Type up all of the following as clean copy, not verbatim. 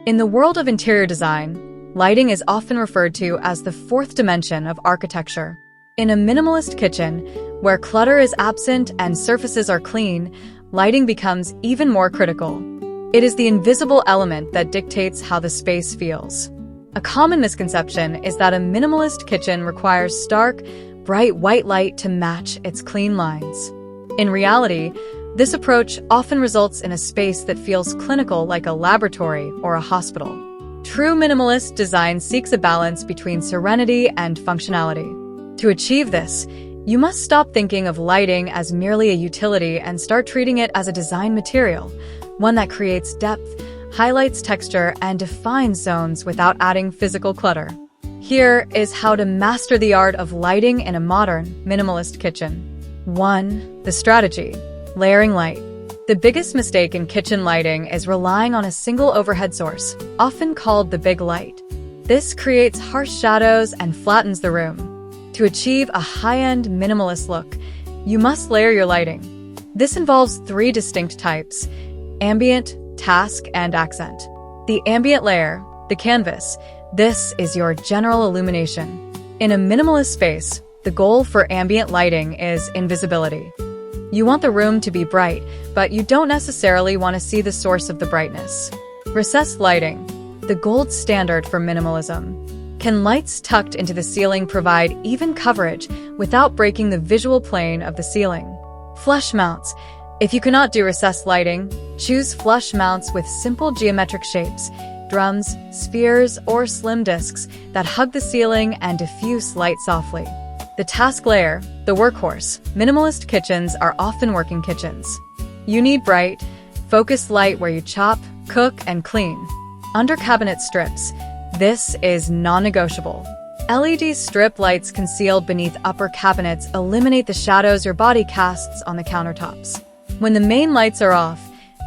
In the world of interior design, lighting is often referred to as the fourth dimension of architecture. In a minimalist kitchen, where clutter is absent and surfaces are clean, lighting becomes even more critical. It is the invisible element that dictates how the space feels. A common misconception is that a minimalist kitchen requires stark, bright white light to match its clean lines. In reality, this approach often results in a space that feels clinical, like a laboratory or a hospital. True minimalist design seeks a balance between serenity and functionality. To achieve this, you must stop thinking of lighting as merely a utility and start treating it as a design material, one that creates depth, highlights texture, and defines zones without adding physical clutter. Here is how to master the art of lighting in a modern, minimalist kitchen. 1. The strategy: layering light. The biggest mistake in kitchen lighting is relying on a single overhead source, often called the big light. This creates harsh shadows and flattens the room. To achieve a high-end minimalist look, you must layer your lighting. This involves 3 distinct types: ambient, task, and accent. The ambient layer, the canvas, this is your general illumination. In a minimalist space, the goal for ambient lighting is invisibility. You want the room to be bright, but you don't necessarily want to see the source of the brightness. Recessed lighting, the gold standard for minimalism. Can lights tucked into the ceiling provide even coverage without breaking the visual plane of the ceiling? Flush mounts. If you cannot do recessed lighting, choose flush mounts with simple geometric shapes, drums, spheres, or slim discs that hug the ceiling and diffuse light softly. The task layer, the workhorse. Minimalist kitchens are often working kitchens. You need bright, focused light where you chop, cook, and clean. Under cabinet strips, this is non-negotiable. LED strip lights concealed beneath upper cabinets eliminate the shadows your body casts on the countertops. When the main lights are off,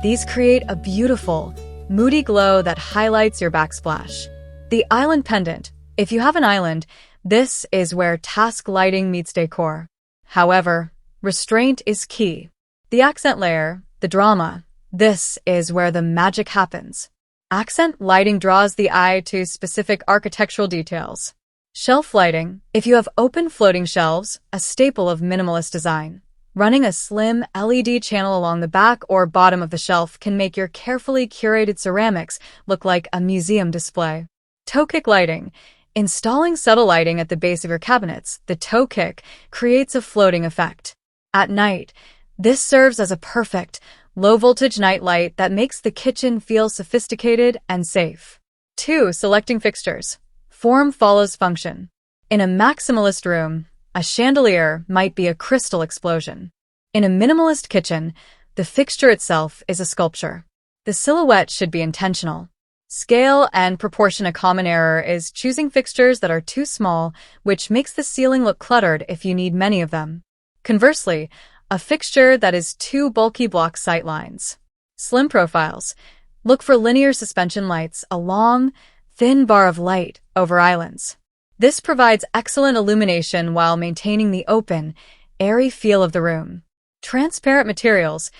these create a beautiful, moody glow that highlights your backsplash. The island pendant. If you have an island, this is where task lighting meets decor. However, restraint is key. The accent layer, the drama. This is where the magic happens. Accent lighting draws the eye to specific architectural details. Shelf lighting. If you have open floating shelves, a staple of minimalist design, running a slim LED channel along the back or bottom of the shelf can make your carefully curated ceramics look like a museum display. Toe kick lighting. Installing subtle lighting at the base of your cabinets, the toe kick, creates a floating effect. At night, this serves as a perfect, low-voltage night light that makes the kitchen feel sophisticated and safe. 2. Selecting fixtures. Form follows function. In a maximalist room, a chandelier might be a crystal explosion. In a minimalist kitchen, the fixture itself is a sculpture. The silhouette should be intentional. Scale and proportion. A common error is choosing fixtures that are too small, which makes the ceiling look cluttered if you need many of them. Conversely, a fixture that is too bulky blocks sight lines. Slim profiles. Look for linear suspension lights, a long, thin bar of light over islands. This provides excellent illumination while maintaining the open, airy feel of the room. Transparent materials.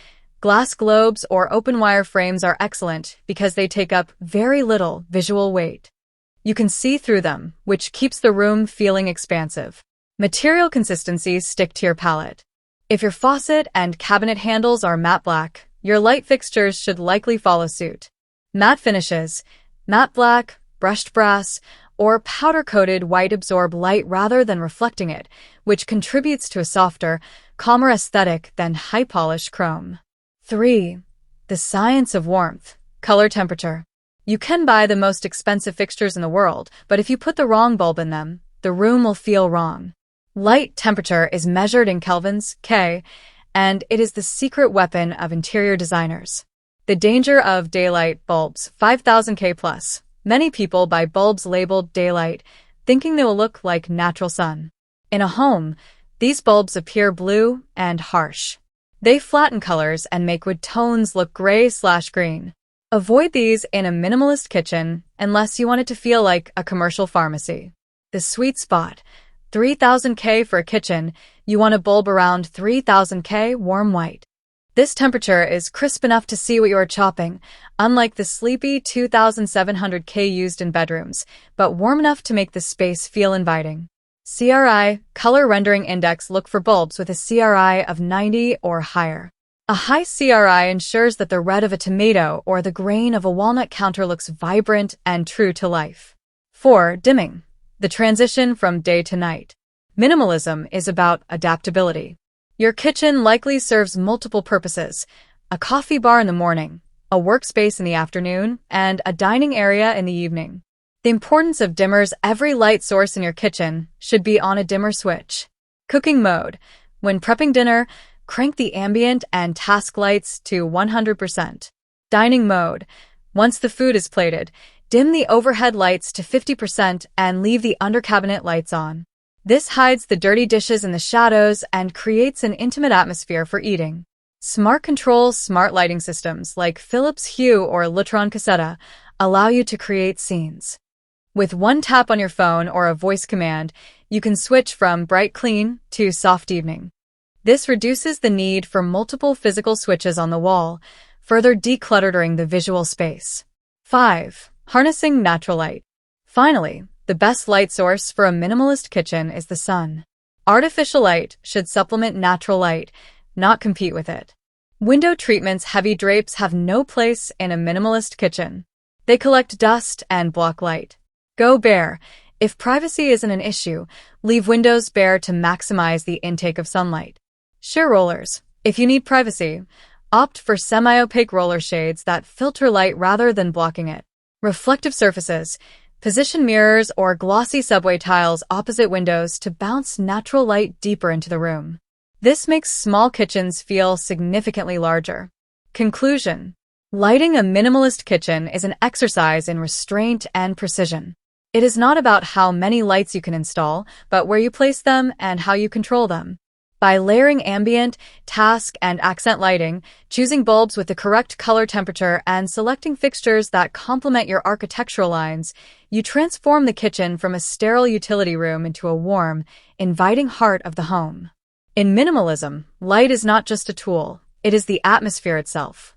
Glass globes or open wire frames are excellent because they take up very little visual weight. You can see through them, which keeps the room feeling expansive. Material consistency. Stick to your palette. If your faucet and cabinet handles are matte black, your light fixtures should likely follow suit. Matte finishes. Matte black, brushed brass, or powder-coated white absorb light rather than reflecting it, which contributes to a softer, calmer aesthetic than high-polished chrome. 3. The science of warmth. Color temperature. You can buy the most expensive fixtures in the world, but if you put the wrong bulb in them, the room will feel wrong. Light temperature is measured in kelvins, K, and it is the secret weapon of interior designers. The danger of daylight bulbs, 5000 K plus. Many people buy bulbs labeled daylight, thinking they will look like natural sun. In a home, these bulbs appear blue and harsh. They flatten colors and make wood tones look gray/green. Avoid these in a minimalist kitchen unless you want it to feel like a commercial pharmacy. The sweet spot. 3000 K for a kitchen, you want a bulb around 3000 K warm white. This temperature is crisp enough to see what you are chopping, unlike the sleepy 2700K used in bedrooms, but warm enough to make the space feel inviting. CRI, Color Rendering Index. Look for bulbs with a CRI of 90 or higher. A high CRI ensures that the red of a tomato or the grain of a walnut counter looks vibrant and true to life. 4. Dimming. The transition from day to night. Minimalism is about adaptability. Your kitchen likely serves multiple purposes: a coffee bar in the morning, a workspace in the afternoon, and a dining area in the evening. The importance of dimmers. Every light source in your kitchen should be on a dimmer switch. Cooking mode. When prepping dinner, crank the ambient and task lights to 100%. Dining mode. Once the food is plated, dim the overhead lights to 50% and leave the under-cabinet lights on. This hides the dirty dishes in the shadows and creates an intimate atmosphere for eating. Smart controls. Smart lighting systems like Philips Hue or Lutron Caseta allow you to create scenes. With one tap on your phone or a voice command, you can switch from bright clean to soft evening. This reduces the need for multiple physical switches on the wall, further decluttering the visual space. 5. Harnessing natural light. Finally, the best light source for a minimalist kitchen is the sun. Artificial light should supplement natural light, not compete with it. Window treatments. Heavy drapes have no place in a minimalist kitchen. They collect dust and block light. Go bare. If privacy isn't an issue, leave windows bare to maximize the intake of sunlight. Sheer rollers. If you need privacy, opt for semi-opaque roller shades that filter light rather than blocking it. Reflective surfaces. Position mirrors or glossy subway tiles opposite windows to bounce natural light deeper into the room. This makes small kitchens feel significantly larger. Conclusion. Lighting a minimalist kitchen is an exercise in restraint and precision. It is not about how many lights you can install, but where you place them and how you control them. By layering ambient, task, and accent lighting, choosing bulbs with the correct color temperature, and selecting fixtures that complement your architectural lines, you transform the kitchen from a sterile utility room into a warm, inviting heart of the home. In minimalism, light is not just a tool, it is the atmosphere itself.